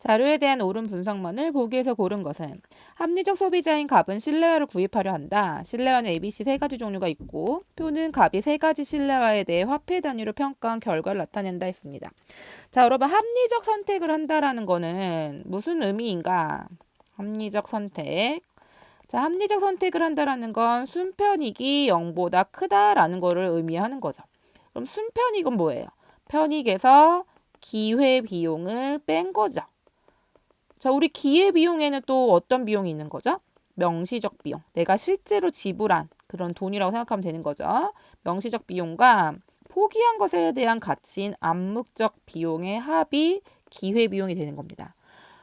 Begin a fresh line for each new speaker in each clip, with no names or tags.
자료에 대한 옳은 분석만을 보기에서 고른 것은 합리적 소비자인 갑은 실내화를 구입하려 한다. 실내화는 ABC 세 가지 종류가 있고 표는 갑이 세 가지 실내화에 대해 화폐 단위로 평가한 결과를 나타낸다 했습니다. 자, 여러분 합리적 선택을 한다라는 거는 무슨 의미인가? 합리적 선택. 자, 합리적 선택을 한다라는 건 순편익이 0보다 크다라는 거를 의미하는 거죠. 그럼 순편익은 뭐예요? 편익에서 기회비용을 뺀 거죠. 자, 우리 기회비용에는 또 어떤 비용이 있는 거죠? 명시적 비용. 내가 실제로 지불한 그런 돈이라고 생각하면 되는 거죠. 명시적 비용과 포기한 것에 대한 가치인 암묵적 비용의 합이 기회비용이 되는 겁니다.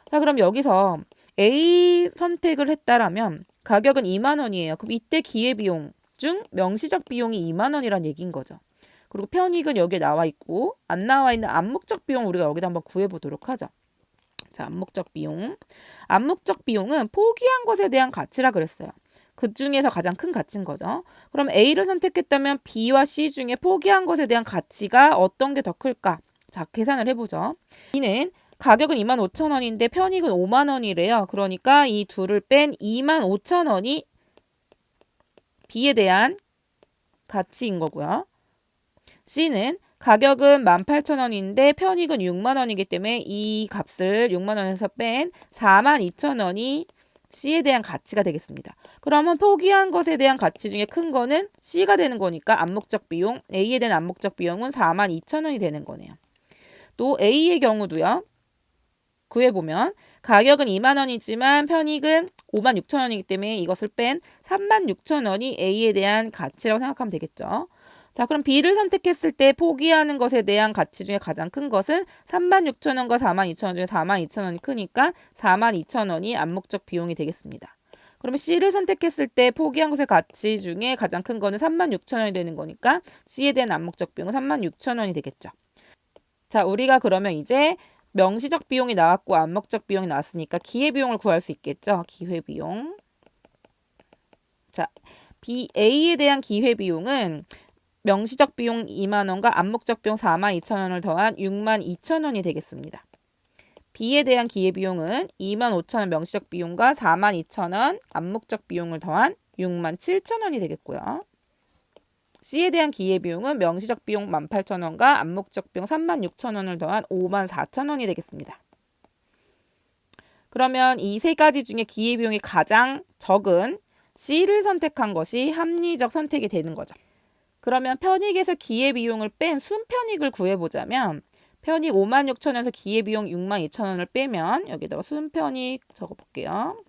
자, 그럼 여기서 A 선택을 했다라면 가격은 2만 원이에요. 그럼 이때 기회비용 중 명시적 비용이 2만 원이란 얘기인 거죠. 그리고 편익은 여기에 나와 있고 안 나와 있는 암묵적 비용 우리가 여기다 한번 구해보도록 하죠. 자, 암묵적 비용. 암묵적 비용은 포기한 것에 대한 가치라 그랬어요. 그 중에서 가장 큰 가치인 거죠. 그럼 A를 선택했다면 B와 C 중에 포기한 것에 대한 가치가 어떤 게 더 클까? 자, 계산을 해보죠. B는 가격은 25,000원인데 편익은 5만 원이래요. 그러니까 이 둘을 뺀 25,000원이 B에 대한 가치인 거고요. C는 가격은 18,000원인데 편익은 6만 원이기 때문에 이 값을 6만 원에서 뺀 42,000원이 C에 대한 가치가 되겠습니다. 그러면 포기한 것에 대한 가치 중에 큰 거는 C가 되는 거니까 암묵적 비용, A에 대한 암묵적 비용은 42,000원이 되는 거네요. 또 A의 경우도요. 구해보면 가격은 2만 원이지만 편익은 56,000원이기 때문에 이것을 뺀 36,000원이 A에 대한 가치라고 생각하면 되겠죠. 자, 그럼 B를 선택했을 때 포기하는 것에 대한 가치 중에 가장 큰 것은 36,000원과 42,000원 중에 42,000원이 크니까 42,000원이 암묵적 비용이 되겠습니다. 그러면 C를 선택했을 때 포기한 것의 가치 중에 가장 큰 거는 36,000원이 되는 거니까 C에 대한 암묵적 비용은 36,000원이 되겠죠. 자, 우리가 그러면 이제 명시적 비용이 나왔고 암묵적 비용이 나왔으니까 기회비용을 구할 수 있겠죠. 기회비용. 자, A에 대한 기회비용은 명시적 비용 2만 원과 암묵적 비용 42,000원을 더한 62,000원이 되겠습니다. B에 대한 기회비용은 25,000원 명시적 비용과 42,000원 암묵적 비용을 더한 67,000원이 되겠고요. C에 대한 기회비용은 명시적 비용 18,000원과 암묵적 비용 36,000원을 더한 54,000원이 되겠습니다. 그러면 이 세 가지 중에 기회비용이 가장 적은 C를 선택한 것이 합리적 선택이 되는 거죠. 그러면 편익에서 기회비용을 뺀 순편익을 구해보자면 편익 56,000원에서 기회비용 62,000원을 빼면 여기다가 순편익 적어볼게요.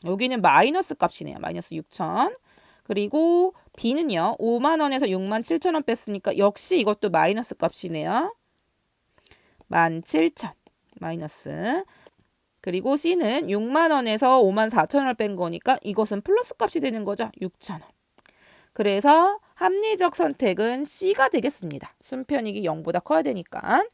여기는 마이너스 값이네요. 마이너스 6,000. 그리고 B는요. 5만 원에서 67,000원 뺐으니까 역시 이것도 마이너스 값이네요. 17,000 마이너스. 그리고 C는 6만 원에서 54,000원을 뺀 거니까 이것은 플러스 값이 되는 거죠. 6,000원. 그래서 합리적 선택은 C가 되겠습니다. 순편익이 0보다 커야 되니까.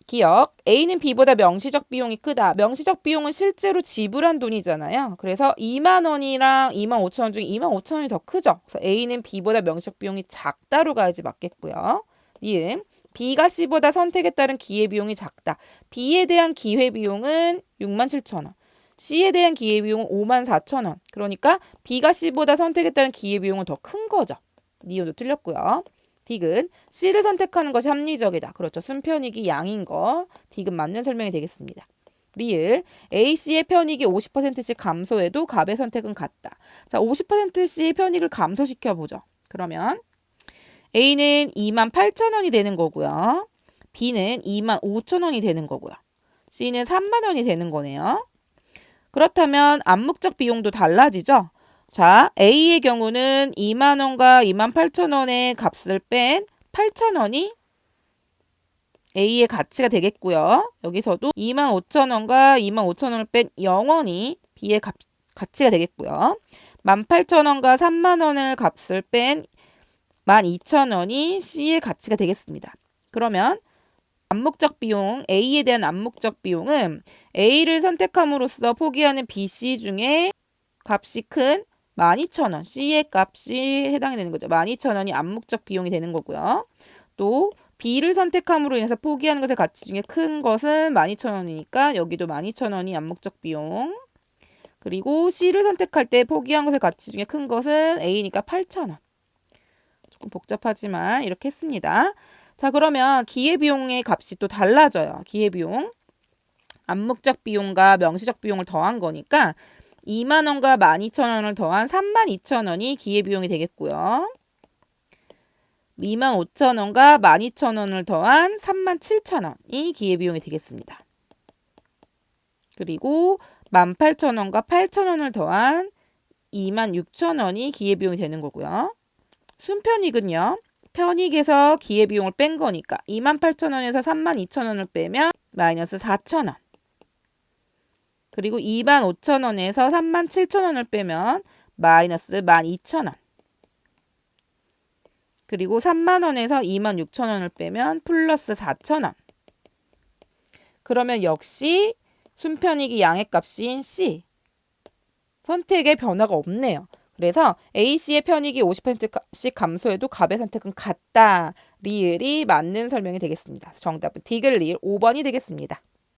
기억, A는 B보다 명시적 비용이 크다. 명시적 비용은 실제로 지불한 돈이잖아요. 그래서 2만 원이랑 25,000원 중에 25,000원이 더 크죠. 그래서 A는 B보다 명시적 비용이 작다로 가야지 맞겠고요. 니은 B가 C보다 선택에 따른 기회비용이 작다. B에 대한 기회비용은 67,000원. C에 대한 기회비용은 54,000원. 그러니까 B가 C보다 선택에 따른 기회비용은 더 큰 거죠. 니은도 틀렸고요. 딕은 C를 선택하는 것이 합리적이다. 그렇죠. 순편익이 양인 거. 딕은 맞는 설명이 되겠습니다. 리을 A, C의 편익이 50%씩 감소해도 갑의 선택은 같다. 자, 50%씩 편익을 감소시켜보죠. 그러면 A는 28,000원이 되는 거고요. B는 25,000원이 되는 거고요. C는 3만 원이 되는 거네요. 그렇다면 암묵적 비용도 달라지죠. 자, A의 경우는 2만 원과 28,000원의 값을 뺀 8,000원이 A의 가치가 되겠고요. 여기서도 25,000원과 25,000원을 뺀 0원이 B의 가치가 되겠고요. 18,000원과 3만 원의 값을 뺀 12,000원이 C의 가치가 되겠습니다. 그러면 암묵적 비용, A에 대한 암묵적 비용은 A를 선택함으로써 포기하는 B, C 중에 값이 큰 12,000원, C의 값이 해당이 되는 거죠. 12,000원이 암묵적 비용이 되는 거고요. 또 B를 선택함으로 인해서 포기하는 것의 가치 중에 큰 것은 12,000원이니까 여기도 12,000원이 암묵적 비용. 그리고 C를 선택할 때 포기한 것의 가치 중에 큰 것은 A니까 8,000원. 조금 복잡하지만 이렇게 했습니다. 자, 그러면 기회비용의 값이 또 달라져요. 기회비용. 암묵적 비용과 명시적 비용을 더한 거니까 2만원과 12,000원을 더한 32,000원이 기회비용이 되겠고요. 25,000원과 12,000원을 더한 37,000원이 기회비용이 되겠습니다. 그리고 18,000원과 8,000원을 더한 26,000원이 기회비용이 되는 거고요. 순편익은요. 편익에서 기회비용을 뺀 거니까 28,000원에서 32,000원을 빼면 마이너스 4,000원. 그리고 25,000원에서 37,000원을 빼면 마이너스 12,000원. 그리고 3만원에서 26,000원을 빼면 플러스 4,000원. 그러면 역시 순편익이 양의 값인 C. 선택에 변화가 없네요. 그래서 A씨의 편익이 50%씩 감소해도 값의 선택은 같다. 리을이 맞는 설명이 되겠습니다. 정답은 디귿 리을 5번이 되겠습니다.